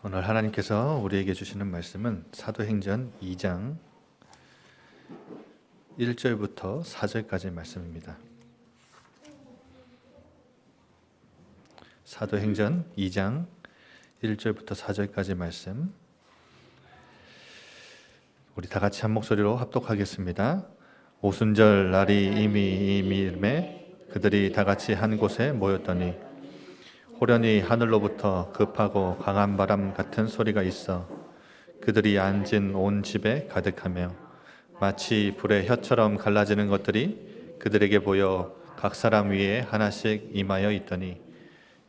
오늘 하나님께서 우리에게 주시는 말씀은 사도행전 2장 1절부터 4절까지의 말씀입니다. 사도행전 2장 1절부터 4절까지의 말씀, 우리 다 같이 한 목소리로 합독하겠습니다. 오순절 날이 이미 이르매 그들이 다 같이 한 곳에 모였더니 호련히 하늘로부터 급하고 강한 바람 같은 소리가 있어 그들이 앉은 온 집에 가득하며 마치 불의 혀처럼 갈라지는 것들이 그들에게 보여 각 사람 위에 하나씩 임하여 있더니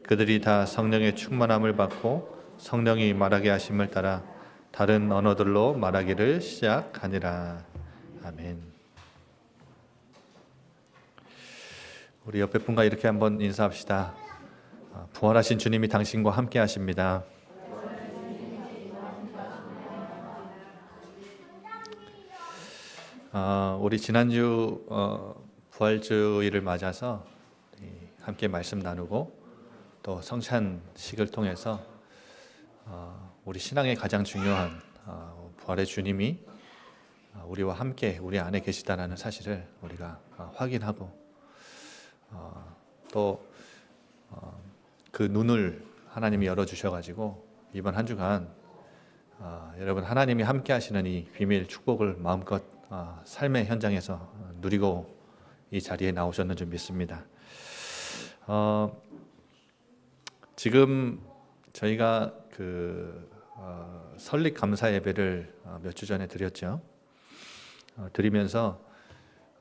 그들이 다 성령의 충만함을 받고 성령이 말하게 하심을 따라 다른 언어들로 말하기를 시작하니라. 아멘. 우리 옆에 분과 이렇게 한번 인사합시다. 부활하신 주님이 당신과 함께 하십니다. 우리 지난주 부활주의를 맞아서 함께 말씀 나누고 또 성찬식을 통해서 우리 신앙의 가장 중요한 부활의 주님이 우리와 함께 우리 안에 계시다는 사실을 우리가 확인하고 또 그 눈을 하나님이 열어주셔가지고 이번 한 주간 여러분 하나님이 함께 하시는 이 비밀 축복을 마음껏 삶의 현장에서 누리고 이 자리에 나오셨는 줄 믿습니다. 지금 저희가 설립 감사 예배를 몇 주 전에 드렸죠. 드리면서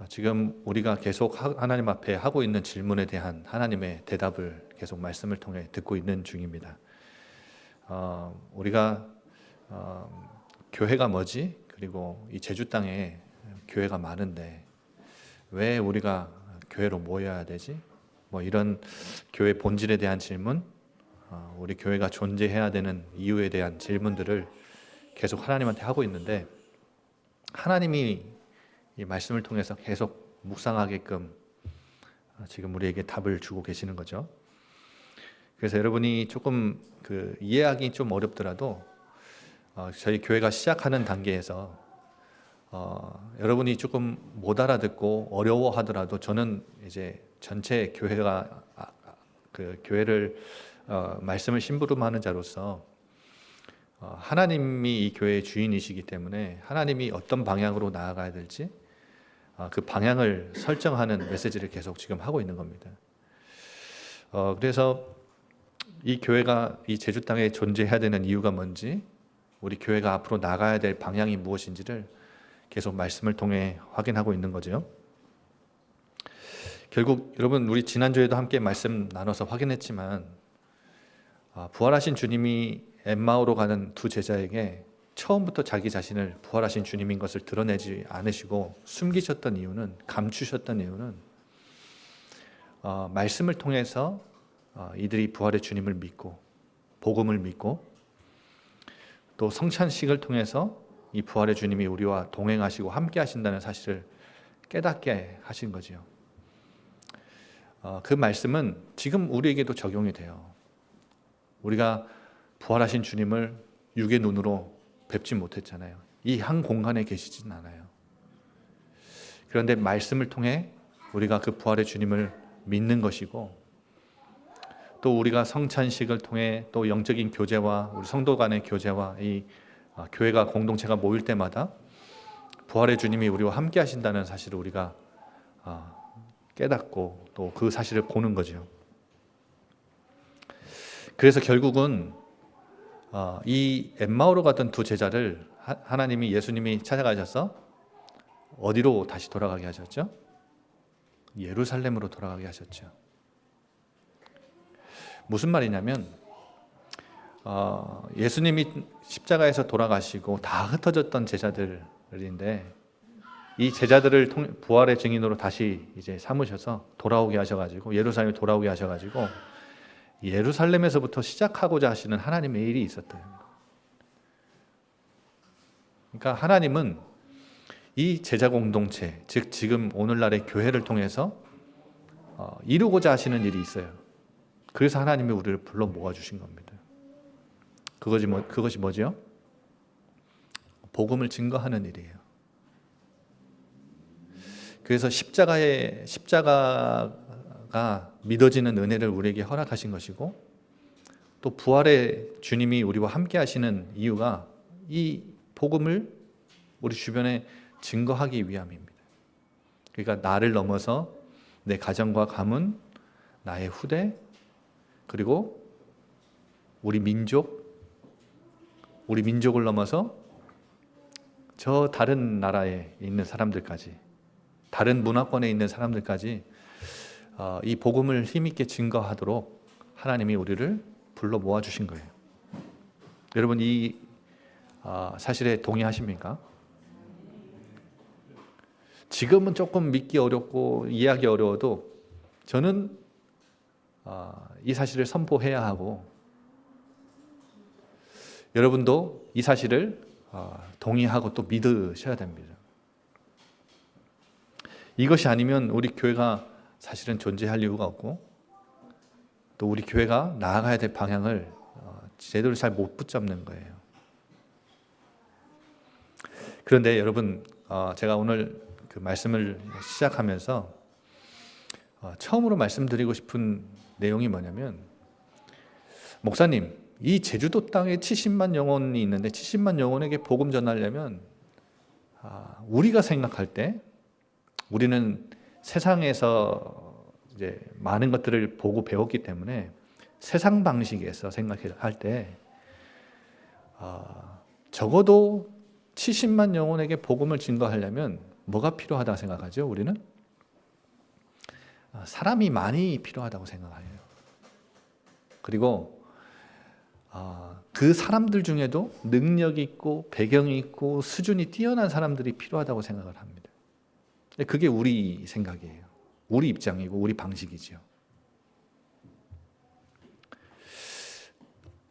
지금 우리가 계속 하나님 앞에 하고 있는 질문에 대한 하나님의 대답을 계속 말씀을 통해 듣고 있는 중입니다. 우리가 교회가 뭐지? 그리고 이 제주 땅에 교회가 많은데 왜 우리가 교회로 모여야 되지? 뭐 이런 교회 본질에 대한 질문, 우리 교회가 존재해야 되는 이유에 대한 질문들을 계속 하나님한테 하고 있는데 하나님이 이 말씀을 통해서 계속 묵상하게끔 지금 우리에게 답을 주고 계시는 거죠. 그래서 여러분이 조금 이해하기 좀 어렵더라도 저희 교회가 시작하는 단계에서 여러분이 조금 못 알아듣고 어려워하더라도 저는 이제 전체 교회가 교회를 말씀을 심부름하는 자로서 하나님이 이 교회의 주인이시기 때문에 하나님이 어떤 방향으로 나아가야 될지 그 방향을 설정하는 메시지를 계속 지금 하고 있는 겁니다. 그래서 이 교회가 이 제주 땅에 존재해야 되는 이유가 뭔지, 우리 교회가 앞으로 나가야 될 방향이 무엇인지를 계속 말씀을 통해 확인하고 있는 거죠. 결국 여러분 우리 지난주에도 함께 말씀 나눠서 확인했지만 부활하신 주님이 엠마오로 가는 두 제자에게 처음부터 자기 자신을 부활하신 주님인 것을 드러내지 않으시고 숨기셨던 이유는, 감추셨던 이유는 말씀을 통해서 이들이 부활의 주님을 믿고 복음을 믿고 또 성찬식을 통해서 이 부활의 주님이 우리와 동행하시고 함께 하신다는 사실을 깨닫게 하신 거죠. 그 말씀은 지금 우리에게도 적용이 돼요. 우리가 부활하신 주님을 육의 눈으로 뵙지 못했잖아요. 이 한 공간에 계시진 않아요. 그런데 말씀을 통해 우리가 그 부활의 주님을 믿는 것이고 또 우리가 성찬식을 통해 또 영적인 교제와 우리 성도 간의 교제와 이 교회가 공동체가 모일 때마다 부활의 주님이 우리와 함께 하신다는 사실을 우리가 깨닫고 또 그 사실을 보는 거죠. 그래서 결국은 이 엠마오로 가던 두 제자를 하나님이 예수님이 찾아가셔서 어디로 다시 돌아가게 하셨죠? 예루살렘으로 돌아가게 하셨죠. 무슨 말이냐면 예수님이 십자가에서 돌아가시고 다 흩어졌던 제자들인데 이 제자들을 부활의 증인으로 다시 이제 삼으셔서 돌아오게 하셔가지고 예루살렘에 돌아오게 하셔가지고 예루살렘에서부터 시작하고자 하시는 하나님의 일이 있었대요. 그러니까 하나님은 이 제자 공동체, 즉 지금 오늘날의 교회를 통해서 이루고자 하시는 일이 있어요. 그래서 하나님이 우리를 불러 모아주신 겁니다. 그것이 뭐죠? 복음을 증거하는 일이에요. 그래서 십자가가 믿어지는 은혜를 우리에게 허락하신 것이고, 또 부활의 주님이 우리와 함께 하시는 이유가 이 복음을 우리 주변에 증거하기 위함입니다. 그러니까 나를 넘어서 내 가정과 가문, 나의 후대, 그리고 우리 민족을 넘어서 저 다른 나라에 있는 사람들까지, 다른 문화권에 있는 사람들까지 이 복음을 힘있게 증거하도록 하나님이 우리를 불러 모아주신 거예요. 여러분, 이 사실에 동의하십니까? 지금은 조금 믿기 어렵고 이해하기 어려워도 저는 이 사실을 선포해야 하고, 여러분도 이 사실을 동의하고 또 믿으셔야 됩니다. 이것이 아니면 우리 교회가 사실은 존재할 이유가 없고, 또 우리 교회가 나아가야 될 방향을 제대로 잘 못 붙잡는 거예요. 그런데 여러분, 제가 오늘 그 말씀을 시작하면서 처음으로 말씀드리고 싶은 내용이 뭐냐면, 목사님, 이 제주도 땅에 70만 영혼이 있는데 70만 영혼에게 복음 전하려면 우리가 생각할 때, 우리는 세상에서 이제 많은 것들을 보고 배웠기 때문에 세상 방식에서 생각할 때 적어도 70만 영혼에게 복음을 증거하려면 뭐가 필요하다고 생각하죠? 우리는 사람이 많이 필요하다고 생각해요. 그리고 그 사람들 중에도 능력 있고 배경이 있고 수준이 뛰어난 사람들이 필요하다고 생각을 합니다. 그게 우리 생각이에요. 우리 입장이고 우리 방식이지요.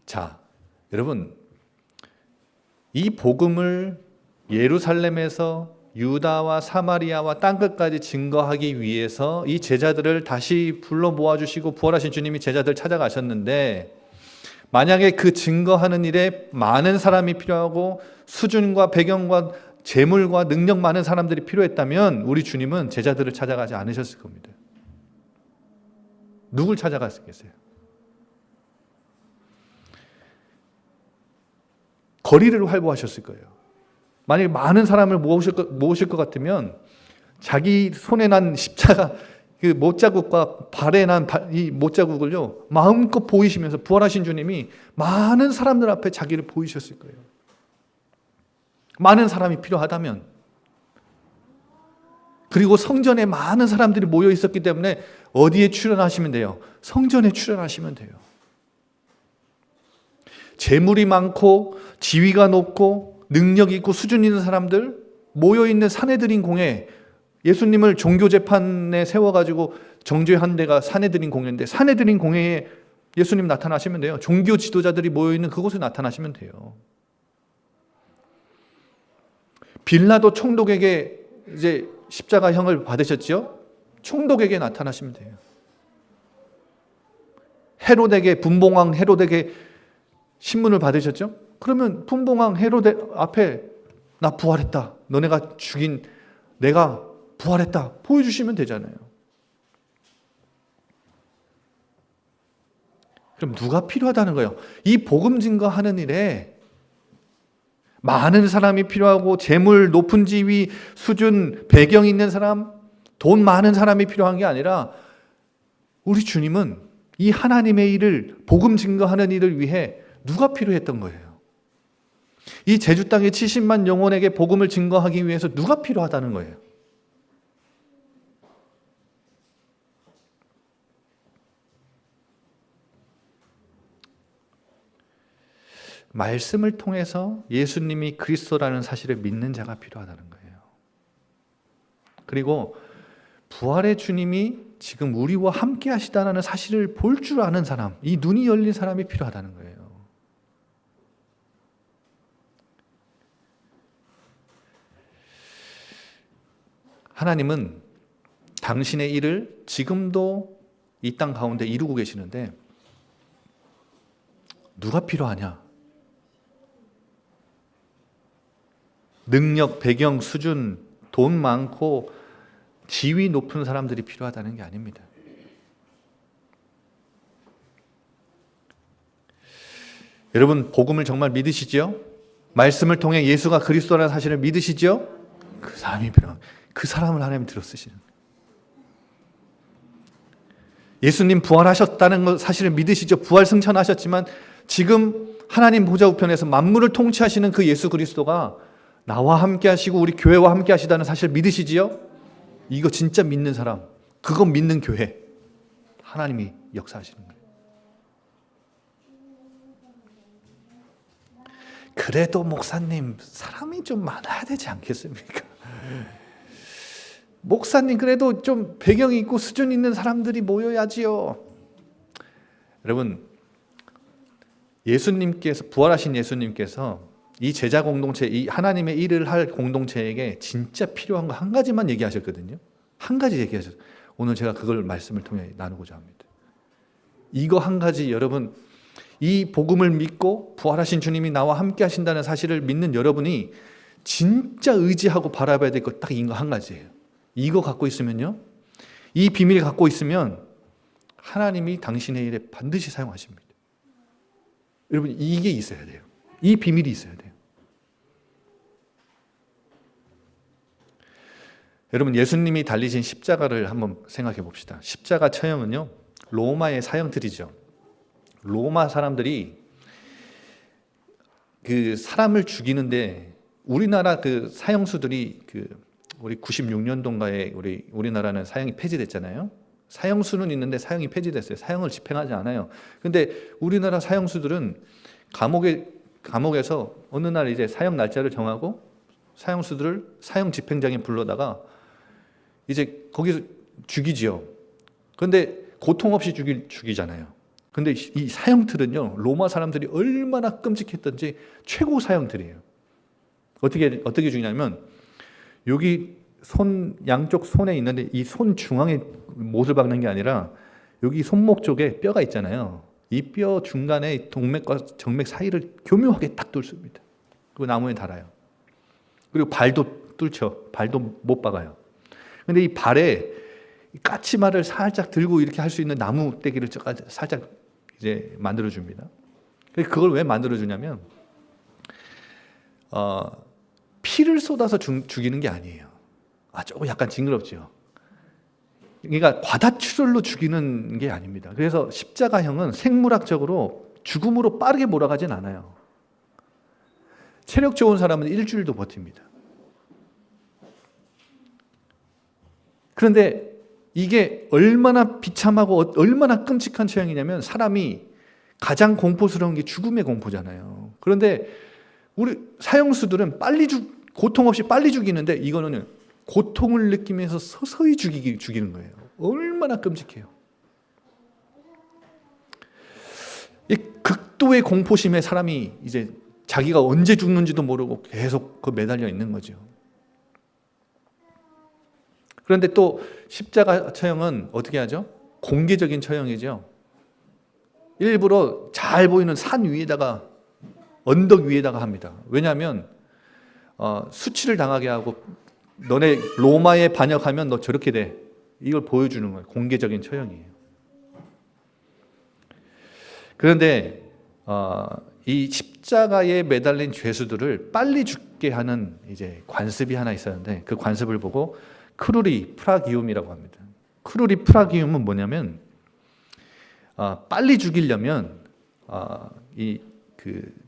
자, 여러분, 이 복음을 예루살렘에서 유다와 사마리아와 땅끝까지 증거하기 위해서 이 제자들을 다시 불러 모아주시고 부활하신 주님이 제자들 찾아가셨는데, 만약에 그 증거하는 일에 많은 사람이 필요하고 수준과 배경과 재물과 능력 많은 사람들이 필요했다면 우리 주님은 제자들을 찾아가지 않으셨을 겁니다. 누굴 찾아갔겠어요? 거리를 활보하셨을 거예요. 만약에 많은 사람을 모으실 것 같으면 자기 손에 난 십자가 그 못자국과 발에 난 이 못자국을요 마음껏 보이시면서 부활하신 주님이 많은 사람들 앞에 자기를 보이셨을 거예요. 많은 사람이 필요하다면. 그리고 성전에 많은 사람들이 모여 있었기 때문에 어디에 출연하시면 돼요? 성전에 출연하시면 돼요. 재물이 많고 지위가 높고 능력 있고 수준 있는 사람들 모여 있는 사내들인 공회, 예수님을 종교 재판에 세워가지고 정죄한 데가 사내들인 공회인데 사내들인 공회에 예수님 나타나시면 돼요. 종교 지도자들이 모여 있는 그곳에 나타나시면 돼요. 빌라도 총독에게 이제 십자가형을 받으셨죠? 총독에게 나타나시면 돼요. 헤롯에게, 분봉왕 헤롯에게 신문을 받으셨죠? 그러면 분봉왕 헤롯 앞에 나 부활했다, 너네가 죽인 내가 부활했다 보여주시면 되잖아요. 그럼 누가 필요하다는 거예요? 이 복음 증거하는 일에 많은 사람이 필요하고 재물, 높은 지위, 수준, 배경 있는 사람, 돈 많은 사람이 필요한 게 아니라 우리 주님은 이 하나님의 일을, 복음 증거하는 일을 위해 누가 필요했던 거예요? 이 제주 땅에 70만 영혼에게 복음을 증거하기 위해서 누가 필요하다는 거예요? 말씀을 통해서 예수님이 그리스도라는 사실을 믿는 자가 필요하다는 거예요. 그리고 부활의 주님이 지금 우리와 함께 하시다는 사실을 볼 줄 아는 사람, 이 눈이 열린 사람이 필요하다는 거예요. 하나님은 당신의 일을 지금도 이 땅 가운데 이루고 계시는데 누가 필요하냐? 능력, 배경, 수준, 돈 많고 지위 높은 사람들이 필요하다는 게 아닙니다. 여러분, 복음을 정말 믿으시죠? 말씀을 통해 예수가 그리스도라는 사실을 믿으시죠? 그 사람이 필요한, 그 사람을 하나님 들어 쓰시는 거예요. 예수님 부활하셨다는 사실을 믿으시죠? 부활 승천하셨지만 지금 하나님 보좌 우편에서 만물을 통치하시는 그 예수 그리스도가 나와 함께 하시고 우리 교회와 함께 하시다는 사실을 믿으시지요? 이거 진짜 믿는 사람, 그거 믿는 교회, 하나님이 역사하시는 거예요. 그래도 목사님, 사람이 좀 많아야 되지 않겠습니까? 목사님, 그래도 좀 배경이 있고 수준 있는 사람들이 모여야지요. 여러분, 예수님께서, 부활하신 예수님께서 이 제자 공동체, 이 하나님의 일을 할 공동체에게 진짜 필요한 거 한 가지만 얘기하셨거든요. 한 가지 얘기하셨어요. 오늘 제가 그걸 말씀을 통해 나누고자 합니다. 이거 한 가지, 여러분, 이 복음을 믿고 부활하신 주님이 나와 함께 하신다는 사실을 믿는 여러분이 진짜 의지하고 바라봐야 될 것 딱 이거 한 가지예요. 이거 갖고 있으면요, 이 비밀을 갖고 있으면 하나님이 당신의 일에 반드시 사용하십니다. 여러분, 이게 있어야 돼요. 이 비밀이 있어야 돼요. 여러분, 예수님이 달리신 십자가를 한번 생각해 봅시다. 십자가 처형은요, 로마의 사형틀이죠. 로마 사람들이 그 사람을 죽이는데, 우리나라 그 사형수들이 우리 96년도인가에 우리나라는 사형이 폐지됐잖아요. 사형수는 있는데 사형이 폐지됐어요. 사형을 집행하지 않아요. 근데 우리나라 사형수들은 감옥에서 어느 날 이제 사형 날짜를 정하고 사형수들을 사형 집행장에 불러다가 이제 거기서 죽이지요. 그런데 고통 없이 죽이잖아요. 근데 이 사형틀은요, 로마 사람들이 얼마나 끔찍했던지 최고 사형틀이에요. 어떻게 죽이냐면, 여기 양쪽 손에 있는데 이 손 중앙에 못을 박는 게 아니라 여기 손목 쪽에 뼈가 있잖아요. 이 뼈 중간에 동맥과 정맥 사이를 교묘하게 딱 뚫습니다. 그리고 나무에 달아요. 그리고 발도 뚫죠. 발도 못 박아요. 근데 이 발에 까치말을 살짝 들고 이렇게 할 수 있는 나무 떼기를 살짝 이제 만들어 줍니다. 그걸 왜 만들어 주냐면, 피를 쏟아서 죽이는 게 아니에요. 조금 약간 징그럽죠. 그러니까 과다출혈로 죽이는 게 아닙니다. 그래서 십자가형은 생물학적으로 죽음으로 빠르게 몰아가진 않아요. 체력 좋은 사람은 일주일도 버팁니다. 그런데 이게 얼마나 비참하고 얼마나 끔찍한 처형이냐면, 사람이 가장 공포스러운 게 죽음의 공포잖아요. 그런데 우리 사형수들은 고통 없이 빨리 죽이는데, 이거는 고통을 느끼면서 서서히 죽이는 거예요. 얼마나 끔찍해요. 이 극도의 공포심에 사람이 이제 자기가 언제 죽는지도 모르고 계속 매달려 있는 거죠. 그런데 또 십자가 처형은 어떻게 하죠? 공개적인 처형이죠. 일부러 잘 보이는 산 위에다가, 언덕 위에다가 합니다. 왜냐하면 수치를 당하게 하고, 너네 로마에 반역하면 너 저렇게 돼, 이걸 보여주는 거예요. 공개적인 처형이에요. 그런데 이 십자가에 매달린 죄수들을 빨리 죽게 하는 이제 관습이 하나 있었는데, 그 관습을 보고 크루리 프라기움이라고 합니다. 크루리 프라기움은 뭐냐면, 빨리 죽이려면 이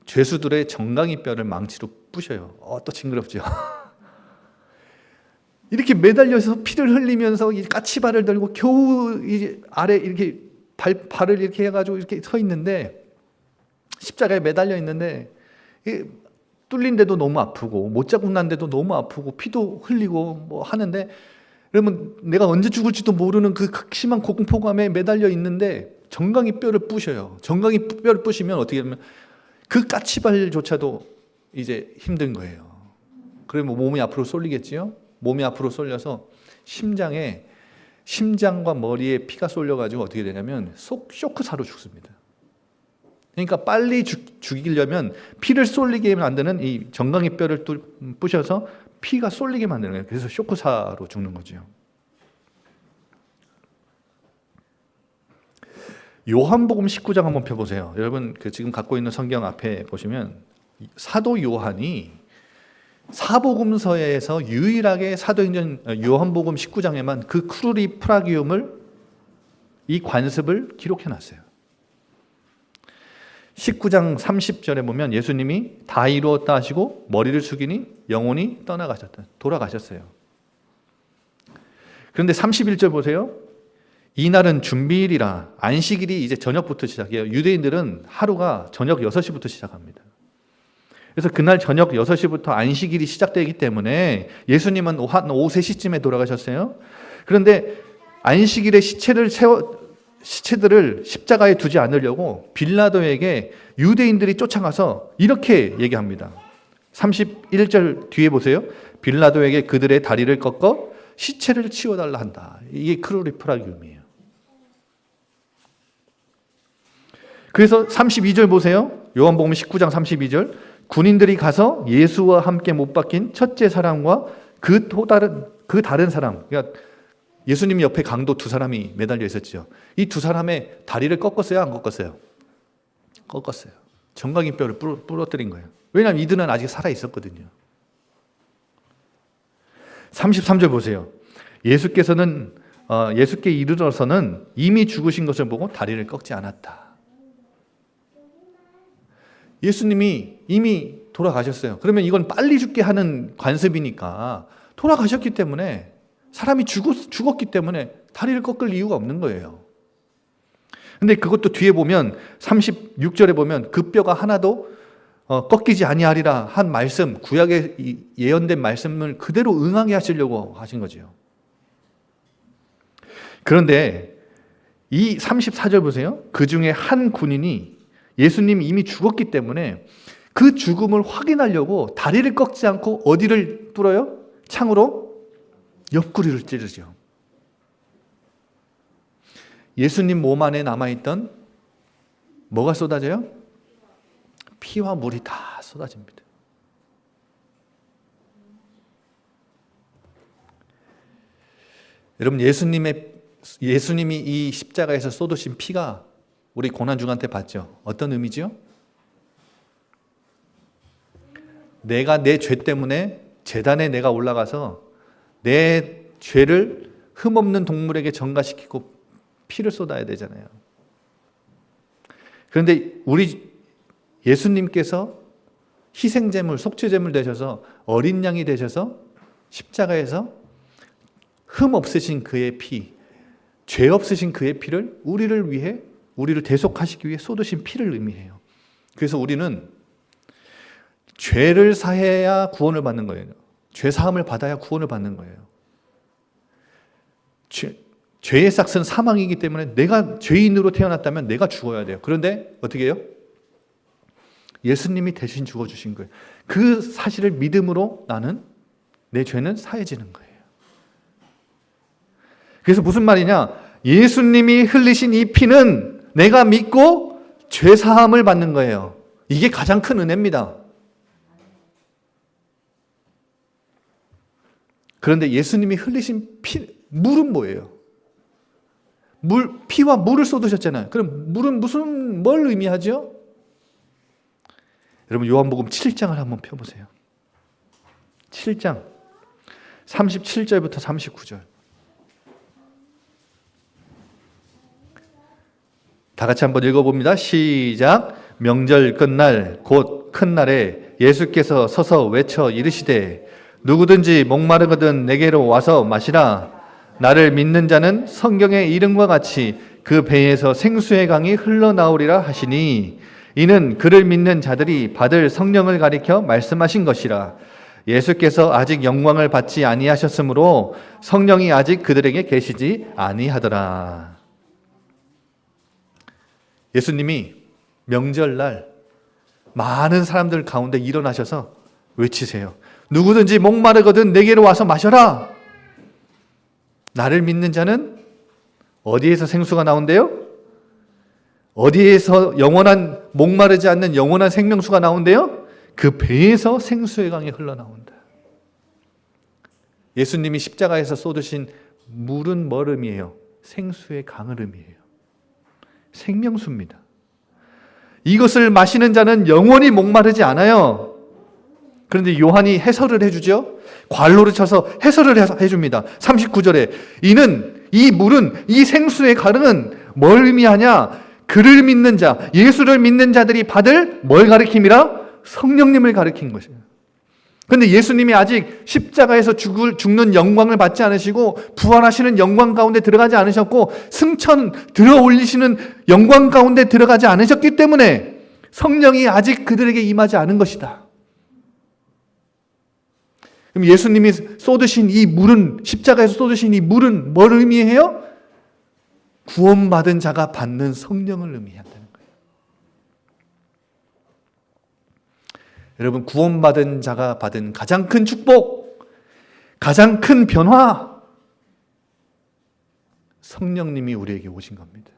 죄수들의 정강이 뼈를 망치로 부셔요. 또 징그럽죠. 이렇게 매달려서 피를 흘리면서 까치발을 들고 겨우 이제 아래 이렇게 발을 이렇게 해가지고 이렇게 서 있는데, 십자가에 매달려 있는데, 뚫린 데도 너무 아프고 못자국 난 데도 너무 아프고 피도 흘리고 뭐 하는데, 그러면 내가 언제 죽을지도 모르는 그 극심한 공포감에 매달려 있는데 정강이 뼈를 부셔요. 정강이 뼈를 부시면 어떻게 되면 그 까치발조차도 이제 힘든 거예요. 그러면 몸이 앞으로 쏠리겠지요. 몸이 앞으로 쏠려서 심장과 머리에 피가 쏠려가지고 어떻게 되냐면 쇼크사로 죽습니다. 그러니까 빨리 죽이려면 피를 쏠리게 만드는 이 정강이 뼈를 부셔서 피가 쏠리게 만드는 거예요. 그래서 쇼크사로 죽는 거죠. 요한복음 19장 한번 펴보세요. 여러분 지금 갖고 있는 성경 앞에 보시면 사도 요한이 사복음서에서 유일하게 사도행전 요한복음 19장에만 그 크루리 프라기움을 이 관습을 기록해놨어요. 19장 30절에 보면 예수님이 다 이루었다 하시고 머리를 숙이니 영혼이 돌아가셨어요. 그런데 31절 보세요. 이날은 준비일이라 안식일이 이제 저녁부터 시작해요. 유대인들은 하루가 저녁 6시부터 시작합니다. 그래서 그날 저녁 6시부터 안식일이 시작되기 때문에 예수님은 한 오후 3시쯤에 돌아가셨어요. 그런데 안식일에 시체들을 십자가에 두지 않으려고 빌라도에게 유대인들이 쫓아가서 이렇게 얘기합니다. 31절 뒤에 보세요. 빌라도에게 그들의 다리를 꺾어 시체를 치워달라 한다. 이게 크루리 프라기움이에요. 그래서 32절 보세요. 요한복음 19장 32절. 군인들이 가서 예수와 함께 못 박힌 첫째 사람과 그 다른 사람, 그러니까 예수님 옆에 강도 2사람이 매달려 있었죠. 이 2사람의 다리를 꺾었어요, 안 꺾었어요? 꺾었어요. 정강이 뼈를 부러뜨린 거예요. 왜냐하면 이들은 아직 살아 있었거든요. 33절 보세요. 예수께 이르러서는 이미 죽으신 것을 보고 다리를 꺾지 않았다. 예수님이 이미 돌아가셨어요. 그러면 이건 빨리 죽게 하는 관습이니까 돌아가셨기 때문에 사람이 죽었기 때문에 다리를 꺾을 이유가 없는 거예요. 근데 그것도 뒤에 보면 36절에 보면 그 뼈가 하나도 꺾이지 아니하리라 한 말씀, 구약에 예언된 말씀을 그대로 응하게 하시려고 하신 거죠. 그런데 이 34절 보세요. 그 중에 한 군인이 예수님이 이미 죽었기 때문에 그 죽음을 확인하려고 다리를 꺾지 않고 어디를 뚫어요? 창으로 옆구리를 찌르죠. 예수님 몸 안에 남아있던 뭐가 쏟아져요? 피와 물이 다 쏟아집니다. 여러분, 예수님이 이 십자가에서 쏟으신 피가 우리 고난중한테 봤죠? 어떤 의미죠? 내가 내 죄 때문에 제단에 내가 올라가서 내 죄를 흠없는 동물에게 전가시키고 피를 쏟아야 되잖아요. 그런데 우리 예수님께서 희생제물, 속죄제물 되셔서 어린 양이 되셔서 십자가에서 흠 없으신 그의 피, 죄 없으신 그의 피를 우리를 대속하시기 위해 쏟으신 피를 의미해요. 그래서 우리는 죄를 사해야 구원을 받는 거예요. 죄 사함을 받아야 구원을 받는 거예요. 죄의 삭은 사망이기 때문에 내가 죄인으로 태어났다면 내가 죽어야 돼요. 그런데 어떻게 해요? 예수님이 대신 죽어주신 거예요. 그 사실을 믿음으로 나는 내 죄는 사해지는 거예요. 그래서 무슨 말이냐? 예수님이 흘리신 이 피는 내가 믿고 죄 사함을 받는 거예요. 이게 가장 큰 은혜입니다. 그런데 예수님이 흘리신 물은 뭐예요? 피와 물을 쏟으셨잖아요. 그럼 물은 뭘 의미하죠? 여러분, 요한복음 7장을 한번 펴보세요. 7장 37절부터 39절. 다 같이 한번 읽어봅니다. 시작. 명절 끝날 곧 큰 날에 예수께서 서서 외쳐 이르시되 누구든지 목마르거든 내게로 와서 마시라. 나를 믿는 자는 성경의 이름과 같이 그 배에서 생수의 강이 흘러나오리라 하시니 이는 그를 믿는 자들이 받을 성령을 가리켜 말씀하신 것이라. 예수께서 아직 영광을 받지 아니하셨으므로 성령이 아직 그들에게 계시지 아니하더라. 예수님이 명절날 많은 사람들 가운데 일어나셔서 외치세요. 누구든지 목마르거든 내게로 와서 마셔라. 나를 믿는 자는 어디에서 생수가 나온대요? 어디에서 영원한 목마르지 않는 영원한 생명수가 나온대요? 그 배에서 생수의 강이 흘러나온다. 예수님이 십자가에서 쏟으신 물은 뭘 의미해요? 생수의 강을 의미해요. 생명수입니다. 이것을 마시는 자는 영원히 목마르지 않아요. 그런데 요한이 해설을 해주죠. 괄호를 쳐서 해설을 해줍니다. 39절에 이는 이 물은 이 생수의 강은 뭘 의미하냐? 그를 믿는 자, 예수를 믿는 자들이 받을 뭘 가리킴이라? 성령님을 가리킨 것이에요. 그런데 예수님이 아직 십자가에서 죽는 영광을 받지 않으시고 부활하시는 영광 가운데 들어가지 않으셨고 승천 들어 올리시는 영광 가운데 들어가지 않으셨기 때문에 성령이 아직 그들에게 임하지 않은 것이다. 그럼 예수님이 쏟으신 이 물은, 십자가에서 쏟으신 이 물은 뭘 의미해요? 구원받은 자가 받는 성령을 의미한다는 거예요. 여러분, 구원받은 자가 받은 가장 큰 축복, 가장 큰 변화, 성령님이 우리에게 오신 겁니다.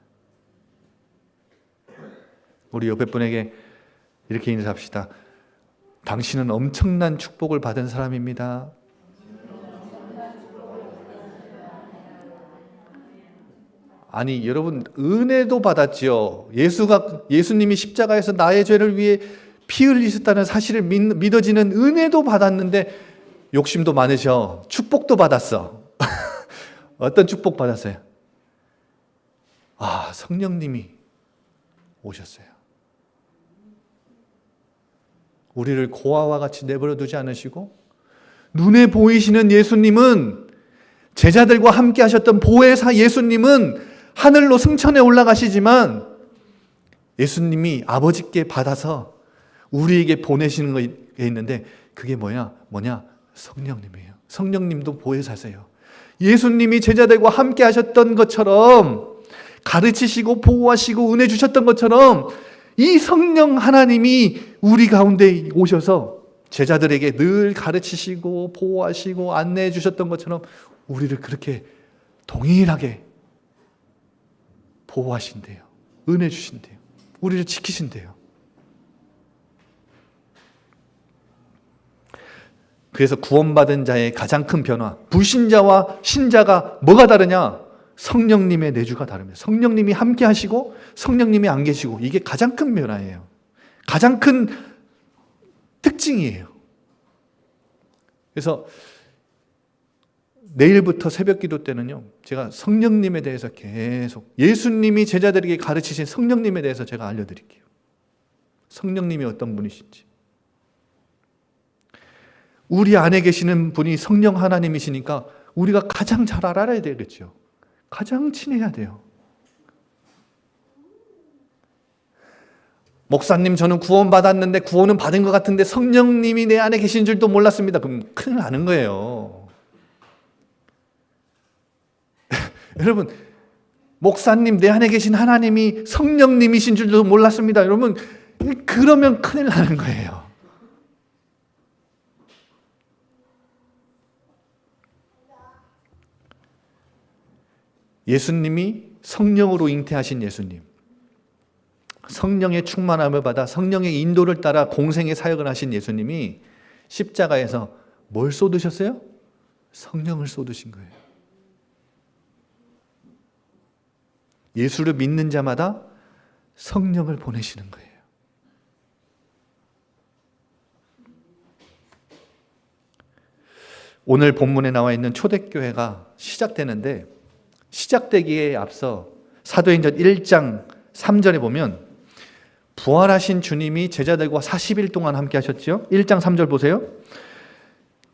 우리 옆에 분에게 이렇게 인사합시다. 당신은 엄청난 축복을 받은 사람입니다. 아니, 여러분, 은혜도 받았지요. 예수님이 십자가에서 나의 죄를 위해 피 흘리셨다는 사실을 믿어지는 은혜도 받았는데 욕심도 많으셔. 축복도 받았어. 어떤 축복 받았어요? 성령님이 오셨어요. 우리를 고아와 같이 내버려 두지 않으시고 눈에 보이시는 예수님은, 제자들과 함께 하셨던 보혜사 예수님은 하늘로 승천해 올라가시지만 예수님이 아버지께 받아서 우리에게 보내시는 게 있는데 그게 뭐냐? 성령님이에요. 성령님도 보혜사세요. 예수님이 제자들과 함께 하셨던 것처럼, 가르치시고 보호하시고 은혜 주셨던 것처럼 이 성령 하나님이 우리 가운데 오셔서 제자들에게 늘 가르치시고 보호하시고 안내해 주셨던 것처럼 우리를 그렇게 동일하게 보호하신대요. 은혜 주신대요. 우리를 지키신대요. 그래서 구원받은 자의 가장 큰 변화, 불신자와 신자가 뭐가 다르냐? 성령님의 내주가 다릅니다. 성령님이 함께 하시고 성령님이 안 계시고, 이게 가장 큰 변화예요. 가장 큰 특징이에요. 그래서 내일부터 새벽 기도 때는요, 제가 성령님에 대해서 계속, 예수님이 제자들에게 가르치신 성령님에 대해서 제가 알려드릴게요. 성령님이 어떤 분이신지. 우리 안에 계시는 분이 성령 하나님이시니까 우리가 가장 잘 알아야 되겠죠. 가장 친해야 돼요. 목사님, 저는 구원받았는데 구원은 받은 것 같은데 성령님이 내 안에 계신 줄도 몰랐습니다. 그럼 큰일 나는 거예요. 여러분, 목사님, 내 안에 계신 하나님이 성령님이신 줄도 몰랐습니다. 여러분, 그러면 큰일 나는 거예요. 예수님이 성령으로 잉태하신 예수님, 성령의 충만함을 받아 성령의 인도를 따라 공생의 사역을 하신 예수님이 십자가에서 뭘 쏟으셨어요? 성령을 쏟으신 거예요. 예수를 믿는 자마다 성령을 보내시는 거예요. 오늘 본문에 나와 있는 초대교회가 시작되는데, 시작되기에 앞서 사도행전 1장 3절에 보면 부활하신 주님이 제자들과 40일 동안 함께 하셨죠. 1장 3절 보세요.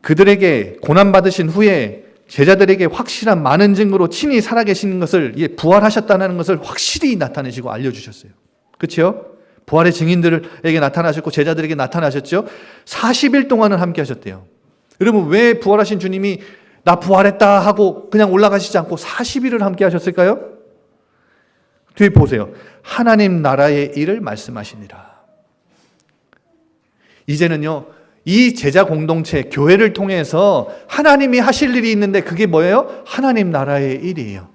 그들에게 고난받으신 후에 제자들에게 확실한 많은 증거로 친히 살아계시는 것을, 부활하셨다는 것을 확실히 나타내시고 알려주셨어요. 그렇죠? 부활의 증인들에게 나타나셨고 제자들에게 나타나셨죠. 40일 동안은 함께 하셨대요. 여러분, 왜 부활하신 주님이 나 부활했다 하고 그냥 올라가시지 않고 40일을 함께 하셨을까요? 뒤에 보세요. 하나님 나라의 일을 말씀하시니라. 이제는요, 이 제자 공동체, 교회를 통해서 하나님이 하실 일이 있는데 그게 뭐예요? 하나님 나라의 일이에요.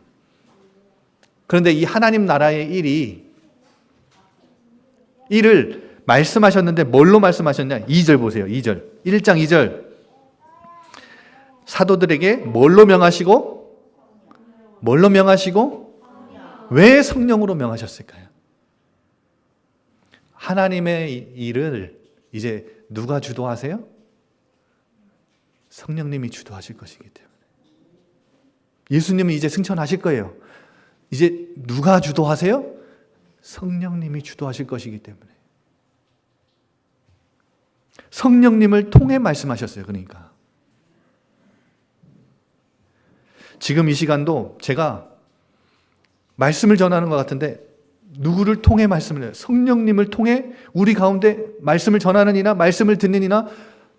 그런데 이 하나님 나라의 일이 일을 말씀하셨는데 뭘로 말씀하셨냐? 2절 보세요. 2절. 1장 2절. 사도들에게 뭘로 명하시고 왜 성령으로 명하셨을까요? 하나님의 일을 이제 누가 주도하세요? 성령님이 주도하실 것이기 때문에. 예수님이 이제 승천하실 거예요. 이제 누가 주도하세요? 성령님이 주도하실 것이기 때문에. 성령님을 통해 말씀하셨어요. 그러니까 지금 이 시간도 제가 말씀을 전하는 것 같은데 누구를 통해 말씀을 해요? 성령님을 통해 우리 가운데 말씀을 전하는 이나 말씀을 듣는 이나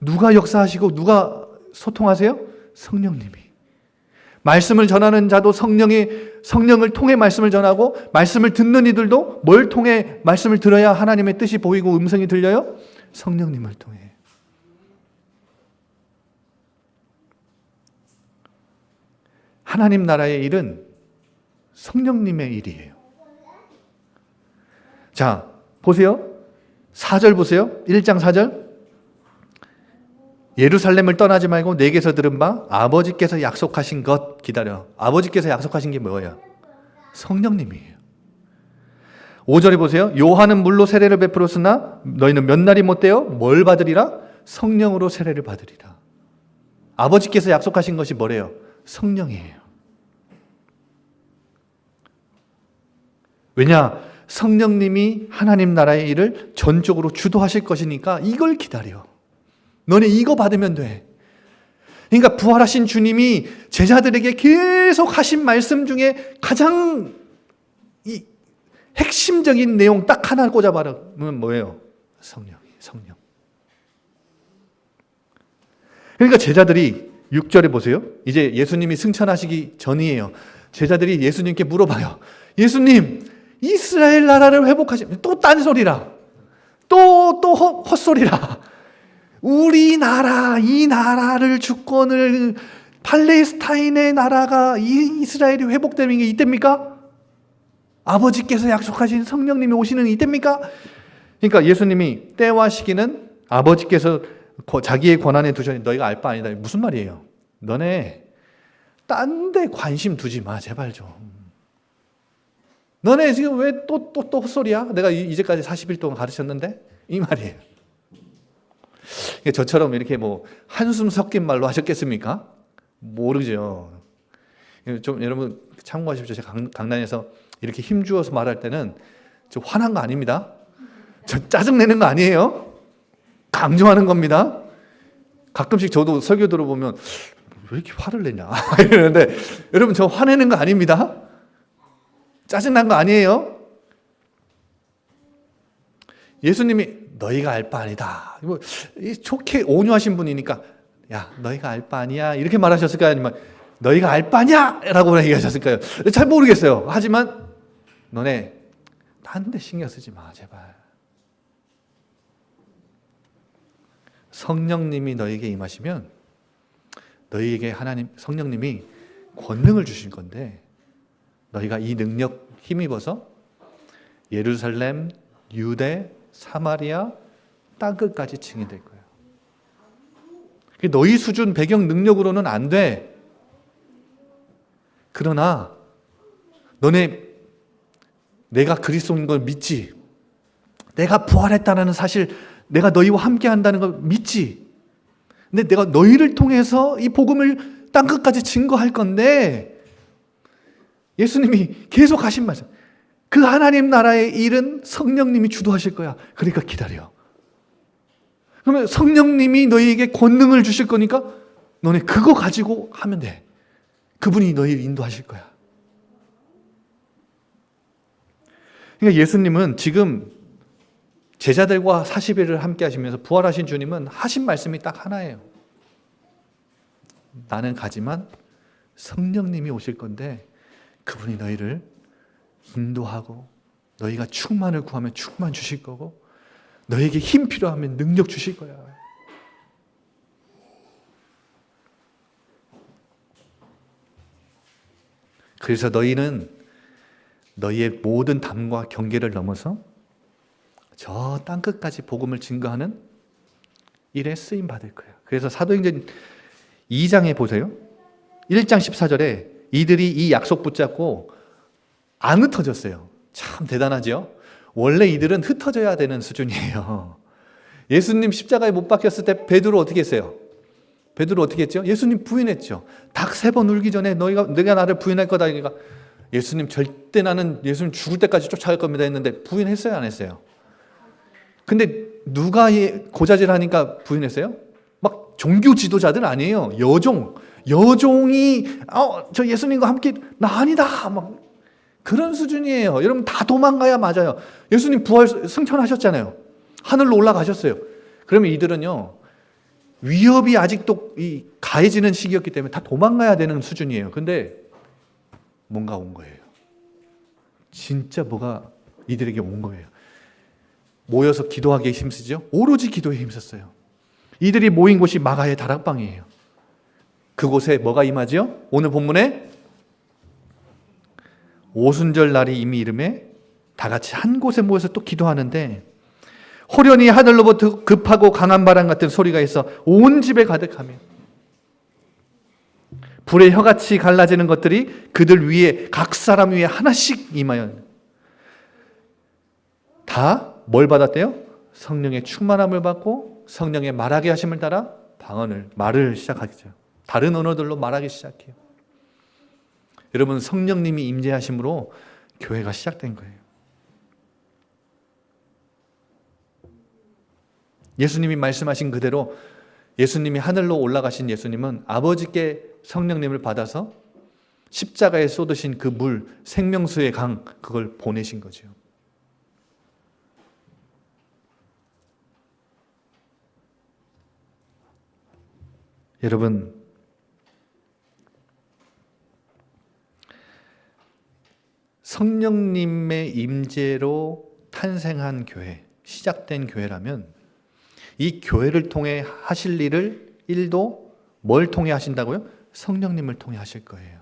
누가 역사하시고 누가 소통하세요? 성령님이. 말씀을 전하는 자도 성령을 통해 말씀을 전하고, 말씀을 듣는 이들도 뭘 통해 말씀을 들어야 하나님의 뜻이 보이고 음성이 들려요? 성령님을 통해. 하나님 나라의 일은 성령님의 일이에요. 자, 보세요. 4절 보세요. 1장 4절. 예루살렘을 떠나지 말고 내게서 들은 바 아버지께서 약속하신 것 기다려. 아버지께서 약속하신 게 뭐예요? 성령님이에요. 5절에 보세요. 요한은 물로 세례를 베풀었으나 너희는 몇 날이 못되어 뭘 받으리라? 성령으로 세례를 받으리라. 아버지께서 약속하신 것이 뭐래요? 성령이에요. 왜냐? 성령님이 하나님 나라의 일을 전적으로 주도하실 것이니까 이걸 기다려. 너네 이거 받으면 돼. 그러니까 부활하신 주님이 제자들에게 계속 하신 말씀 중에 가장 핵심적인 내용 딱 하나 꽂아봐라면 뭐예요? 성령. 그러니까 제자들이 6절에 보세요. 이제 예수님이 승천하시기 전이에요. 제자들이 예수님께 물어봐요. 예수님, 이스라엘 나라를 회복하시면 또 딴소리라. 또 헛소리라. 우리나라, 이 나라를 주권을 팔레스타인의 나라가 이스라엘이 회복되는 게 이때입니까? 아버지께서 약속하신 성령님이 오시는 이때입니까? 그러니까 예수님이 때와 시기는 아버지께서 자기의 권한에 두셨니 너희가 알 바 아니다. 무슨 말이에요? 너네 딴 데 관심 두지 마, 제발 좀. 너네 지금 왜 또 헛소리야? 내가 이제까지 40일 동안 가르쳤는데? 이 말이에요. 저처럼 이렇게 뭐 한숨 섞인 말로 하셨겠습니까? 모르죠. 좀 여러분 참고하십시오. 제가 강단에서 이렇게 힘주어서 말할 때는 저 화난 거 아닙니다. 저 짜증내는 거 아니에요. 강조하는 겁니다. 가끔씩 저도 설교 들어보면 왜 이렇게 화를 내냐 이러는데 여러분 저 화내는 거 아닙니다. 짜증난 거 아니에요. 예수님이 너희가 알 바 아니다. 좋게 온유하신 분이니까 야 너희가 알 바 아니야 이렇게 말하셨을까요? 아니면 너희가 알 바냐? 라고 얘기하셨을까요? 잘 모르겠어요. 하지만 너네 딴 데 신경 쓰지 마 제발. 성령님이 너희에게 임하시면 너희에게 하나님 성령님이 권능을 주실 건데 너희가 이 능력 힘입어서 예루살렘, 유대, 사마리아, 땅끝까지 증인될 거예요. 너희 수준 배경 능력으로는 안 돼. 그러나 너네 내가 그리스도인 걸 믿지? 내가 부활했다는 사실, 내가 너희와 함께 한다는 걸 믿지? 근데 내가 너희를 통해서 이 복음을 땅끝까지 증거할 건데 예수님이 계속 하신 말씀. 그 하나님 나라의 일은 성령님이 주도하실 거야. 그러니까 기다려. 그러면 성령님이 너희에게 권능을 주실 거니까 너네 그거 가지고 하면 돼. 그분이 너희를 인도하실 거야. 그러니까 예수님은 지금 제자들과 40일을 함께 하시면서 부활하신 주님은 하신 말씀이 딱 하나예요. 나는 가지만 성령님이 오실 건데 그분이 너희를 인도하고 너희가 충만을 구하면 충만 주실 거고 너희에게 힘 필요하면 능력 주실 거야. 그래서 너희는 너희의 모든 담과 경계를 넘어서 저 땅끝까지 복음을 증거하는 일에 쓰임 받을 거예요. 그래서 사도행전 2장에 보세요. 1장 14절에 이들이 이 약속 붙잡고 안 흩어졌어요. 참 대단하죠? 원래 이들은 흩어져야 되는 수준이에요. 예수님 십자가에 못 박혔을 때 베드로 어떻게 했어요? 베드로 어떻게 했죠? 예수님 부인했죠. 닭 3번 울기 전에 내가 나를 부인할 거다. 그러니까 예수님 절대 나는 예수님 죽을 때까지 쫓아갈 겁니다 했는데 부인했어요? 안 했어요? 근데 누가 고자질하니까 부인했어요? 막 종교 지도자들 아니에요. 여종이 저 예수님과 함께 나 아니다. 막 그런 수준이에요. 여러분 다 도망가야 맞아요. 예수님 부활 승천하셨잖아요. 하늘로 올라가셨어요. 그러면 이들은요. 위협이 아직도 가해지는 시기였기 때문에 다 도망가야 되는 수준이에요. 근데 뭔가 온 거예요. 진짜 뭐가 이들에게 온 거예요. 모여서 기도하기에 힘쓰죠. 오로지 기도에 힘썼어요. 이들이 모인 곳이 마가의 다락방이에요. 그곳에 뭐가 임하죠? 오늘 본문에 오순절 날이 이미 이름에 다 같이 한 곳에 모여서 또 기도하는데 호련히 하늘로부터 급하고 강한 바람 같은 소리가 있어 온 집에 가득하며 불의 혀같이 갈라지는 것들이 그들 위에 각 사람 위에 하나씩 임하여 다 뭘 받았대요? 성령의 충만함을 받고 성령의 말하게 하심을 따라 말을 시작하죠. 다른 언어들로 말하기 시작해요. 여러분 성령님이 임재하심으로 교회가 시작된 거예요. 예수님이 말씀하신 그대로 예수님이 하늘로 올라가신 예수님은 아버지께 성령님을 받아서 십자가에 쏟으신 그 물, 생명수의 강 그걸 보내신 거죠. 여러분 성령님의 임재로 탄생한 교회, 시작된 교회라면 이 교회를 통해 하실 일도 뭘 통해 하신다고요? 성령님을 통해 하실 거예요.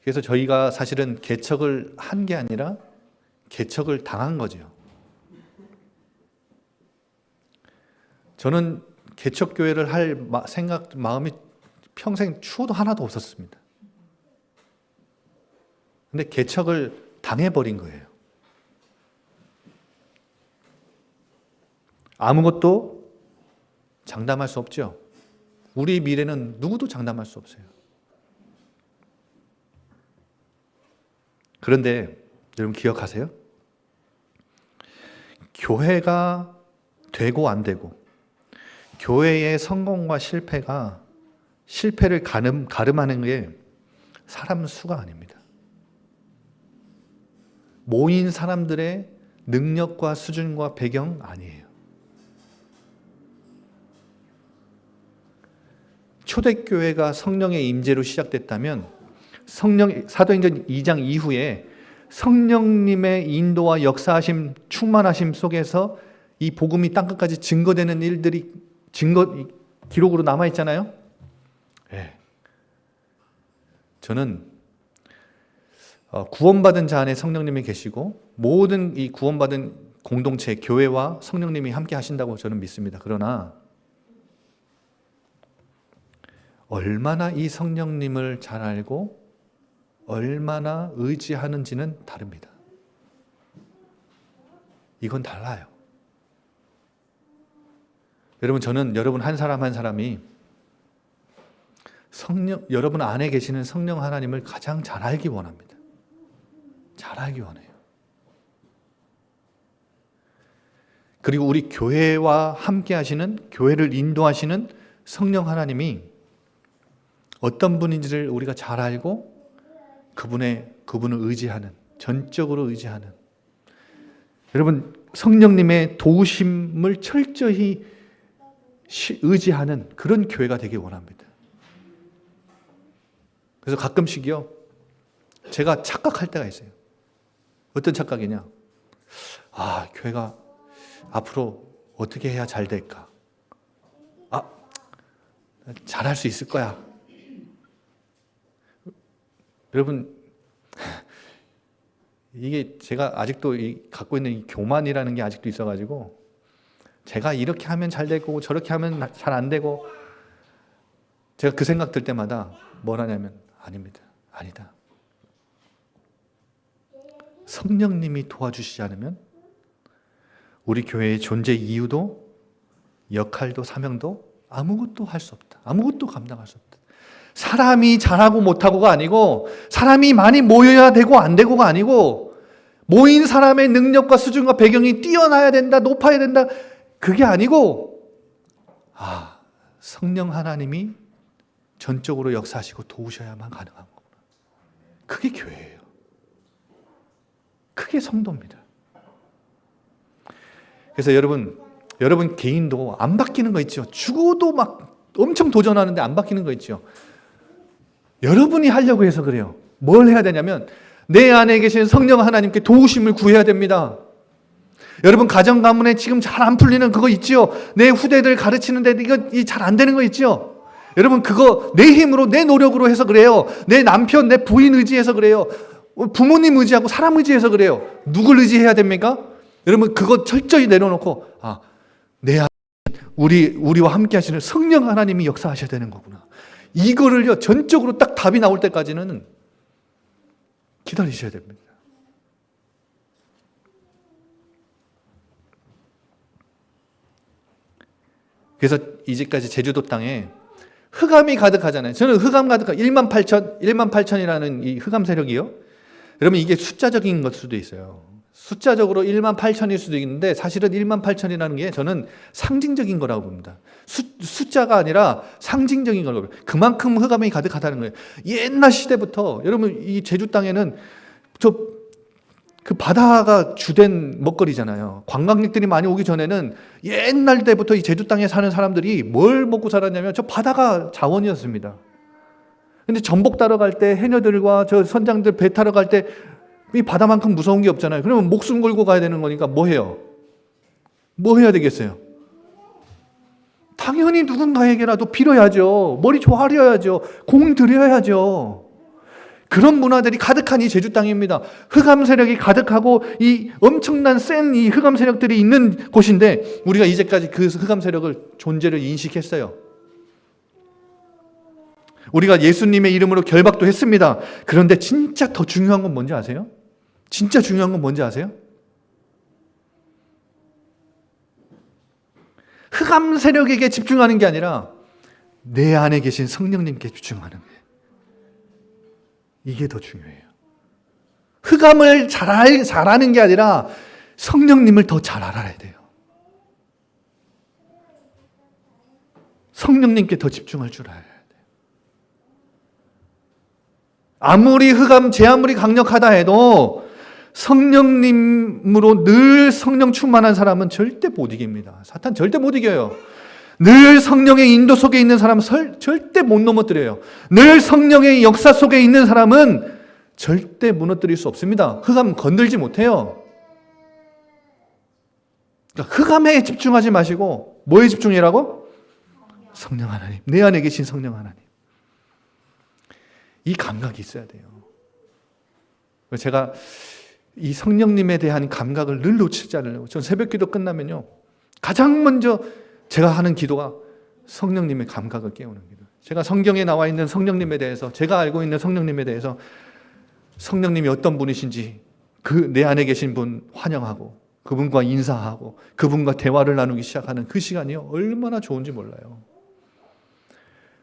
그래서 저희가 사실은 개척을 한 게 아니라 개척을 당한 거죠. 저는 개척교회를 할 마음이 평생 추호도 하나도 없었습니다. 근데 개척을 당해버린 거예요. 아무것도 장담할 수 없죠. 우리 미래는 누구도 장담할 수 없어요. 그런데 여러분 기억하세요? 교회가 되고 안 되고 교회의 성공과 실패를 가름하는 게 사람 수가 아닙니다. 모인 사람들의 능력과 수준과 배경 아니에요. 초대교회가 성령의 임재로 시작됐다면 사도행전 2장 이후에 성령님의 인도와 역사하심, 충만하심 속에서 이 복음이 땅끝까지 증거되는 일들이 기록으로 남아있잖아요. 네. 저는 구원받은 자 안에 성령님이 계시고 모든 이 구원받은 공동체, 교회와 성령님이 함께 하신다고 저는 믿습니다. 그러나 얼마나 이 성령님을 잘 알고 얼마나 의지하는지는 다릅니다. 이건 달라요. 여러분 저는 여러분 한 사람 한 사람이 여러분 안에 계시는 성령 하나님을 가장 잘 알기 원합니다. 잘 알기 원해요. 그리고 우리 교회와 함께 하시는, 교회를 인도하시는 성령 하나님이 어떤 분인지를 우리가 잘 알고 그분을 의지하는, 전적으로 의지하는, 여러분 성령님의 도우심을 철저히 의지하는 그런 교회가 되길 원합니다. 그래서 가끔씩요 제가 착각할 때가 있어요. 어떤 착각이냐? 교회가 앞으로 어떻게 해야 잘 될까? 잘할 수 있을 거야. 여러분 이게 제가 아직도 갖고 있는 이 교만이라는 게 아직도 있어가지고 제가 이렇게 하면 잘 되고 저렇게 하면 잘 안 되고 제가 그 생각 들 때마다 뭘 하냐면 아닙니다. 아니다. 성령님이 도와주시지 않으면 우리 교회의 존재 이유도 역할도 사명도 아무것도 할 수 없다. 아무것도 감당할 수 없다. 사람이 잘하고 못하고가 아니고 사람이 많이 모여야 되고 안 되고가 아니고 모인 사람의 능력과 수준과 배경이 뛰어나야 된다. 높아야 된다. 그게 아니고 성령 하나님이 전적으로 역사하시고 도우셔야만 가능한 거구나. 그게 교회예요. 그게 성도입니다. 그래서 여러분 개인도 안 바뀌는 거 있죠. 죽어도 막 엄청 도전하는데 안 바뀌는 거 있죠. 여러분이 하려고 해서 그래요. 뭘 해야 되냐면 내 안에 계신 성령 하나님께 도우심을 구해야 됩니다. 여러분 가정 가문에 지금 잘 안 풀리는 그거 있죠. 내 후대들 가르치는데 이거 잘 안 되는 거 있죠. 여러분 그거 내 힘으로 내 노력으로 해서 그래요. 내 남편 내 부인 의지해서 그래요. 부모님 의지하고 사람 의지해서 그래요. 누굴 의지해야 됩니까? 여러분 그거 철저히 내려놓고 내 안에 우리와 함께 하시는 성령 하나님이 역사하셔야 되는 거구나. 이거를요 전적으로 딱 답이 나올 때까지는 기다리셔야 됩니다. 그래서 이제까지 제주도 땅에 흑암이 가득하잖아요. 저는 흑암 가득한 1만 8천이라는 이 흑암 세력이요. 여러분 이게 숫자적인 것 수도 있어요. 숫자적으로 1만 8천일 수도 있는데 사실은 1만 8천이라는 게 저는 상징적인 거라고 봅니다. 숫자가 아니라 상징적인 거라고. 그만큼 흑암이 가득하다는 거예요. 옛날 시대부터 여러분 이 제주 땅에는 그 바다가 주된 먹거리잖아요. 관광객들이 많이 오기 전에는 옛날 때부터 이 제주 땅에 사는 사람들이 뭘 먹고 살았냐면 저 바다가 자원이었습니다. 근데 전복 따러 갈 때 해녀들과 저 선장들 배 타러 갈 때 이 바다만큼 무서운 게 없잖아요. 그러면 목숨 걸고 가야 되는 거니까 뭐 해요? 뭐 해야 되겠어요? 당연히 누군가에게라도 빌어야죠. 머리 조아려야죠. 공 들여야죠. 그런 문화들이 가득한 이 제주 땅입니다. 흑암 세력이 가득하고 이 엄청난 센 이 흑암 세력들이 있는 곳인데 우리가 이제까지 그 흑암 세력을 존재를 인식했어요. 우리가 예수님의 이름으로 결박도 했습니다. 그런데 진짜 더 중요한 건 뭔지 아세요? 진짜 중요한 건 뭔지 아세요? 흑암 세력에게 집중하는 게 아니라 내 안에 계신 성령님께 집중하는 거예요. 이게 더 중요해요. 흑암을 잘하는 게 아니라 성령님을 더 잘 알아야 돼요. 성령님께 더 집중할 줄 알아야 돼요. 아무리 제 아무리 강력하다 해도 성령님으로 늘 성령 충만한 사람은 절대 못 이깁니다. 사탄 절대 못 이겨요. 늘 성령의 인도 속에 있는 사람은 절대 못 넘어뜨려요. 늘 성령의 역사 속에 있는 사람은 절대 무너뜨릴 수 없습니다. 흑암 건들지 못해요. 그러니까 흑암에 집중하지 마시고 뭐에 집중이라고? 성령 하나님. 내 안에 계신 성령 하나님. 이 감각이 있어야 돼요. 제가 이 성령님에 대한 감각을 늘 놓치지 않으려고 전 새벽기도 끝나면요 가장 먼저 제가 하는 기도가 성령님의 감각을 깨우는 기도. 제가 성경에 나와 있는 성령님에 대해서 제가 알고 있는 성령님에 대해서 성령님이 어떤 분이신지 그 내 안에 계신 분 환영하고 그분과 인사하고 그분과 대화를 나누기 시작하는 그 시간이요 얼마나 좋은지 몰라요.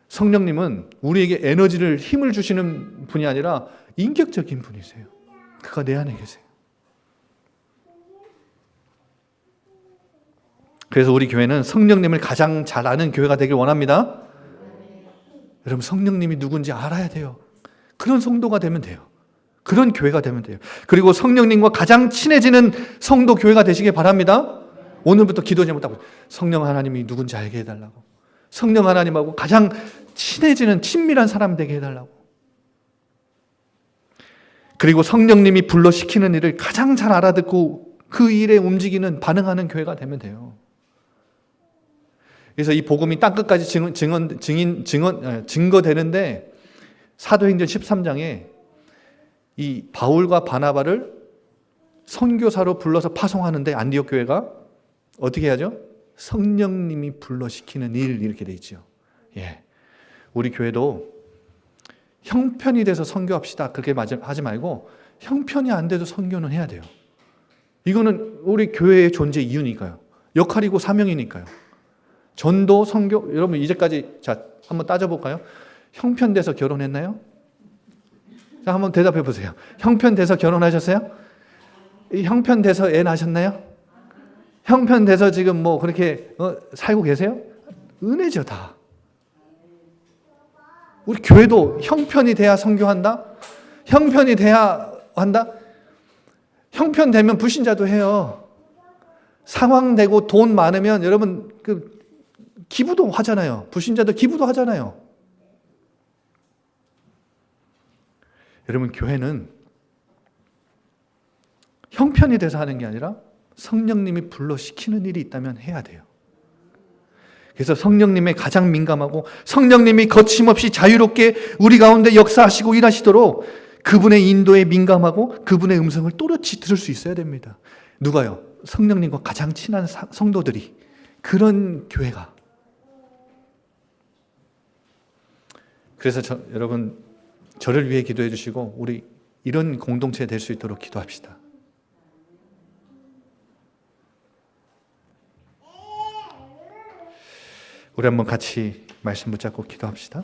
성령님은 우리에게 에너지를 힘을 주시는 분이 아니라 인격적인 분이세요. 그가 내 안에 계세요. 그래서 우리 교회는 성령님을 가장 잘 아는 교회가 되길 원합니다. 여러분 성령님이 누군지 알아야 돼요. 그런 성도가 되면 돼요. 그런 교회가 되면 돼요. 그리고 성령님과 가장 친해지는 성도 교회가 되시길 바랍니다. 오늘부터 기도 제목 성령 하나님이 누군지 알게 해달라고. 성령 하나님하고 가장 친해지는 친밀한 사람 되게 해달라고. 그리고 성령님이 불러 시키는 일을 가장 잘 알아듣고 그 일에 움직이는 반응하는 교회가 되면 돼요. 그래서 이 복음이 땅끝까지 증거되는데 사도행전 13장에 이 바울과 바나바를 선교사로 불러서 파송하는데 안디옥 교회가 어떻게 하죠? 성령님이 불러시키는 일 이렇게 돼 있죠. 예, 우리 교회도 형편이 돼서 선교합시다 그렇게 하지 말고 형편이 안 돼도 선교는 해야 돼요. 이거는 우리 교회의 존재 이유니까요. 역할이고 사명이니까요. 전도, 선교, 여러분 이제까지 자 한번 따져볼까요? 형편 돼서 결혼했나요? 자, 한번 대답해 보세요. 형편 돼서 결혼하셨어요? 형편 돼서 애 낳으셨나요? 형편 돼서 지금 뭐 그렇게 살고 계세요? 은혜죠, 다. 우리 교회도 형편이 돼야 선교한다? 형편이 돼야 한다? 형편 되면 불신자도 해요. 상황 되고 돈 많으면 여러분 그 기부도 하잖아요. 불신자도 기부도 하잖아요. 여러분 교회는 형편이 돼서 하는 게 아니라 성령님이 불러시키는 일이 있다면 해야 돼요. 그래서 성령님의 가장 민감하고 성령님이 거침없이 자유롭게 우리 가운데 역사하시고 일하시도록 그분의 인도에 민감하고 그분의 음성을 또렷이 들을 수 있어야 됩니다. 누가요? 성령님과 가장 친한 성도들이. 그런 교회가. 그래서 여러분 저를 위해 기도해 주시고 우리 이런 공동체 될 수 있도록 기도합시다. 우리 한번 같이 말씀 붙잡고 기도합시다.